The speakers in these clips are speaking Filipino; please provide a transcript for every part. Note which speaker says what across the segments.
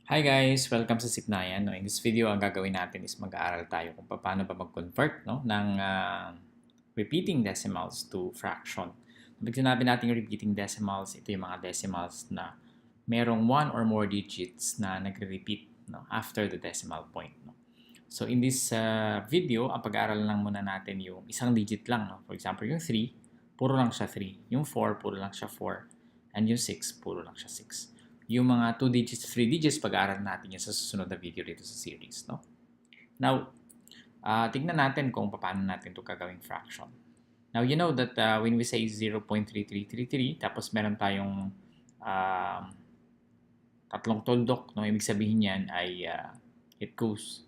Speaker 1: Hi guys! Welcome sa Sipnayan. In this video, ang gagawin natin is mag-aaral tayo kung paano ba mag-convert ng repeating decimals to fraction. Pag sinabi natin repeating decimals, ito yung mga decimals na merong one or more digits na nagre-repeat after the decimal point. So in this video, ang pag-aaral lang muna natin yung isang digit lang. For example, yung 3, puro lang siya 3. Yung 4, puro lang siya 4. And yung 6, puro lang siya 6. Yung mga 2 digits, 3 digits, pag-aaral natin yan sa susunod na video dito sa series. Now, tignan natin kung paano natin ito gagawing fraction. Now, you know that when we say 0.3333, tapos meron tayong tatlong tuldok, ibig sabihin yan ay it goes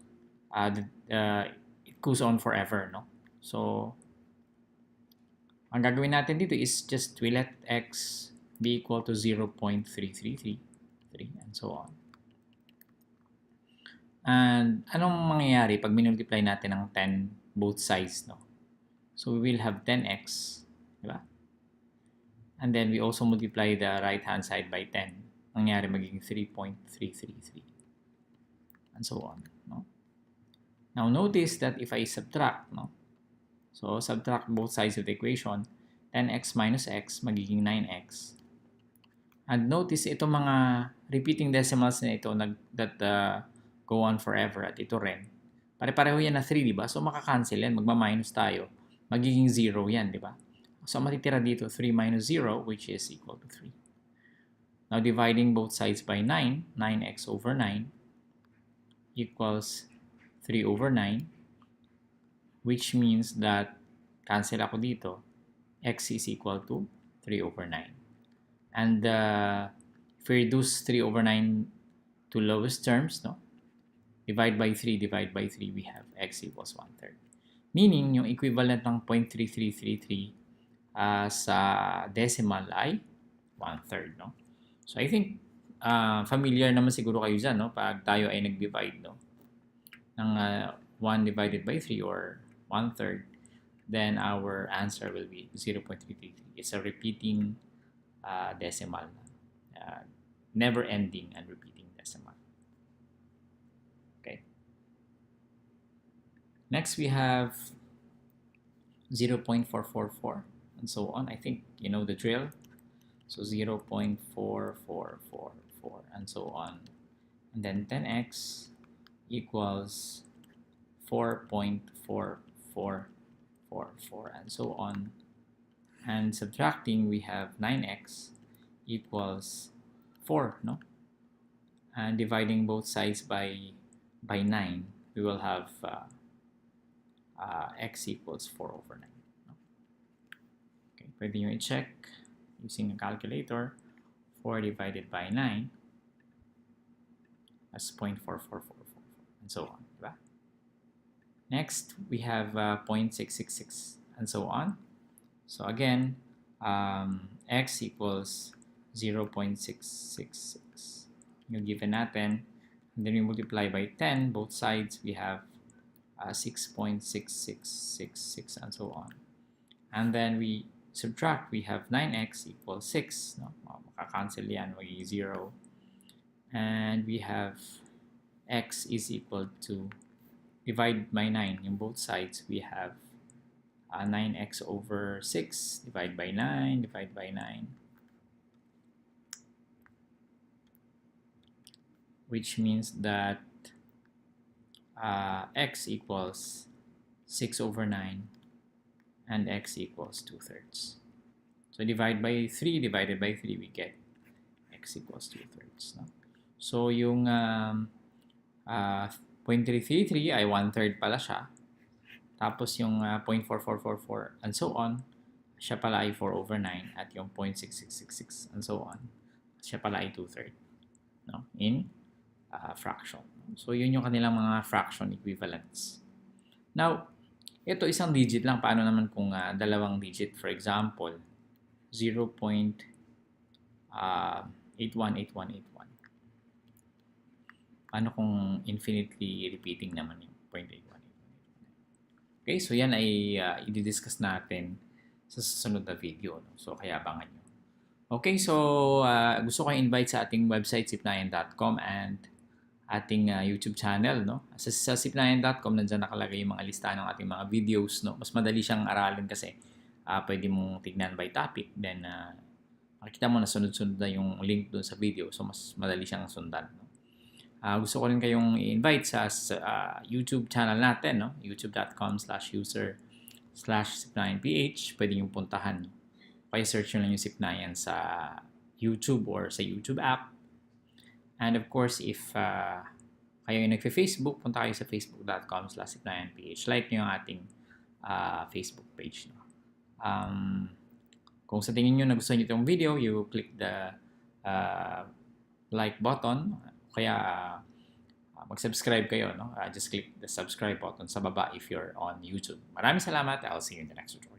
Speaker 1: on forever. So, ang gagawin natin dito is just we let x be equal to 0.333. And so on. And anong mangyayari pag minultiply natin ng 10 both sides, So we will have 10x, di ba? And then we also multiply the right hand side by 10. Mangyayari magiging 3.333. And so on, Now notice that if I subtract, So subtract both sides of the equation, 10x minus x magiging 9x. And notice itong mga repeating decimals na ito that go on forever at ito rin. Pare-pareho yan na 3, di ba? So makakancel yan, magma-minus tayo. Magiging 0 yan, di ba? So matitira dito 3 minus 0 which is equal to 3. Now dividing both sides by 9, 9x over 9 equals 3 over 9, which means that cancel ako dito, x is equal to 3 over 9. And if we reduce 3 over 9 to lowest terms, divide by 3, we have x equals 1/3. Meaning, yung equivalent ng 0.3333 sa decimal ay 1/3. So I think familiar naman siguro kayo dyan, pag tayo ay nag-divide ng 1 divided by 3 or 1/3, then our answer will be 0.333. It's a repeating decimal, never ending and repeating decimal. Okay. Next we have 0.444 and so on. I think you know the drill. So 0.4444 and so on. And then 10x equals 4.4444 and so on. And subtracting, we have 9x equals 4, And dividing both sides by 9, we will have x equals 4 over 9. Okay, pwede nyo i-check using a calculator. 4 divided by 9, that's 0.4444, and so on. Diba? Next, we have 0.666, and so on. So again, x equals 0.666. Yung given natin, and then we multiply by 10, both sides, we have 6.6666 and so on. And then we subtract, we have 9x equals 6. Makakancel yan, magiging 0. And we have x is equal to, divide by 9, yung both sides, we have 9x over 6, divide by 9, which means that x equals 6 over 9 and x equals 2/3. So divide by 3, divided by 3, we get x equals 2/3. So yung 0.333 ay 1/3 pala siya. Tapos yung 0.4444 and so on, siya pala ay 4 over 9 at yung 0.6666 and so on, siya pala ay 2/3 in fraction. So yun yung kanilang mga fraction equivalents. Now, ito isang digit lang. Paano naman kung dalawang digit? For example, 0.818181. Paano kung infinitely repeating naman yung 0.81? Okay, so yan ay i-discuss natin sa susunod na video. So, kaya abangan nyo. Okay, so gusto ko i-invite sa ating website, sipnayan.com, and ating YouTube channel, no? Sa sipnayan.com, nandiyan nakalagay yung mga listahan ng ating mga videos, no? Mas madali siyang aralin kasi pwede mong tignan by topic. Then, makikita mo na sunod-sunod na yung link doon sa video. So, mas madali siyang sundan. No? Gusto ko rin kayong i-invite sa YouTube channel natin, no? youtube.com/user/sipnayanph. Pwede yung puntahan. Kaya search nyo lang yung Sipnayan sa YouTube or sa YouTube app. And of course, if kayo yung nagfe-Facebook, punta kayo sa facebook.com/sipnayanph. Like nyo yung ating Facebook page. No? Kung sa tingin nyo nagustuhan nyo itong video, you click the like button. Kaya mag-subscribe kayo. No? Just click the subscribe button sa baba if you're on YouTube. Maraming salamat. I'll see you in the next tutorial.